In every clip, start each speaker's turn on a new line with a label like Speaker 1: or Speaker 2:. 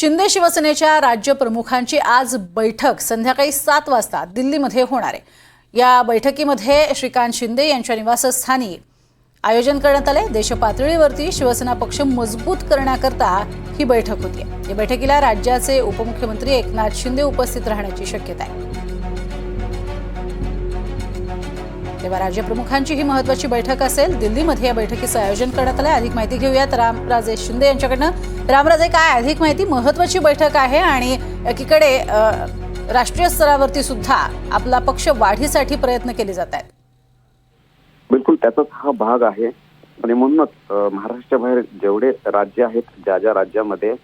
Speaker 1: शिंदे शिवसेनेच्या राज्य प्रमुखांची आज बैठक संध्याकाळी 7 वाजता दिल्लीमध्ये होणार आहे। या बैठकीमध्ये श्रीकांत शिंदे यांच्या निवासस्थानी आयोजन करण्यात आले। देशपातळीवरती शिवसेना पक्ष मजबूत करण्याकरता ही बैठक होती। या बैठकीला राज्याचे उपमुख्यमंत्री एकनाथ शिंदे उपस्थित राहण्याची शक्यता आहे। तेव्हा राज्यप्रमुखांची ही महत्त्वाची बैठक असेल। दिल्लीमध्ये या बैठकीचं आयोजन करण्यात आलं आहे। अधिक माहिती घेऊयात रामराजे शिंदे यांच्याकडनं। रामराजे, काय अधिक माहिती? महत्त्वाची बैठक आहे आणि एकीकडे राष्ट्रीय स्तरावरती सुद्धा आपला पक्ष वाढीसाठी प्रयत्न केले जात आहेत।
Speaker 2: बिलकुल त्याचाच हा भाग आहे आणि म्हणूनच महाराष्ट्राबाहेर जेवढे राज्य आहेत, ज्या ज्या राज्यामध्ये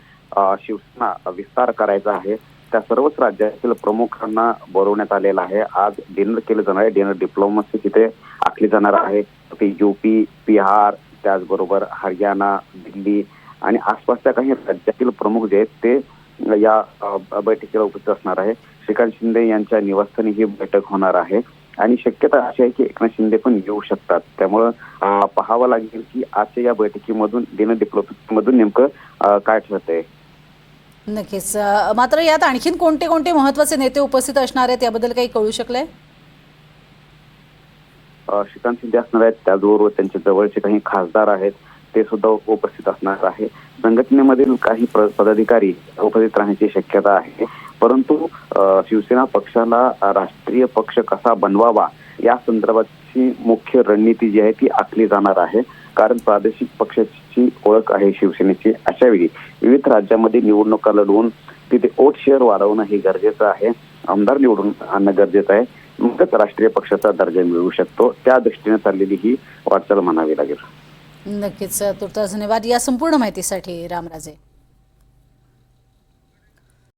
Speaker 2: शिवसेना विस्तार करायचा आहे त्या सर्वच राज्यातील प्रमुखांना बोलवण्यात आलेला आहे। आज डिनर केलं जाणार आहे। डिनर डिप्लोमसी तिथे आखली जाणार आहे। ते यूपी, बिहार, त्याचबरोबर हरियाणा, दिल्ली आणि आसपासच्या काही राज्यातील प्रमुख जे आहेत ते या बैठकीला उपस्थित असणार आहे। श्रीकांत शिंदे यांच्या निवासस्थानी ही बैठक होणार आहे आणि शक्यता अशी आहे की एकनाथ शिंदे पण येऊ शकतात। त्यामुळं पाहावं लागेल की आजच्या या बैठकीमधून डिनर डिप्लोमसी मधून नेमकं काय ठरतंय।
Speaker 1: नक्कीच। मात्र यात आणखीन कोणते कोणते महत्त्वाचे नेते उपस्थित असणार आहेत याबद्दल काही कळू शकले?
Speaker 2: श्रीकांत शिंदे असणार आहेत, त्याचबरोबर त्यांच्या जवळचे काही खासदार आहेत ते सुद्धा उपस्थित असणार आहे। संघटनेमधील काही पदाधिकारी उपस्थित राहण्याची शक्यता आहे। परंतु शिवसेना पक्षाला राष्ट्रीय पक्ष कसा बनवावा या संदर्भाची मुख्य रणनीती जी आहे ती आखली जाणार आहे। कारण प्रादेशिक पक्षाची ओळख आहे शिवसेनेची। अशा वेळी विविध राज्यामध्ये निवडणुका लढवून तिथे वोट शेअर वाढवणं हे गरजेचं आहे। आमदार निवडून आणणं गरजेचं आहे, मगच राष्ट्रीय पक्षाचा दर्जा मिळू शकतो। त्या दृष्टीने चाललेली ही वाटचाल म्हणावी लागेल।
Speaker 1: नक्कीच। तुर्तास धन्यवाद या संपूर्ण माहितीसाठी रामराजे।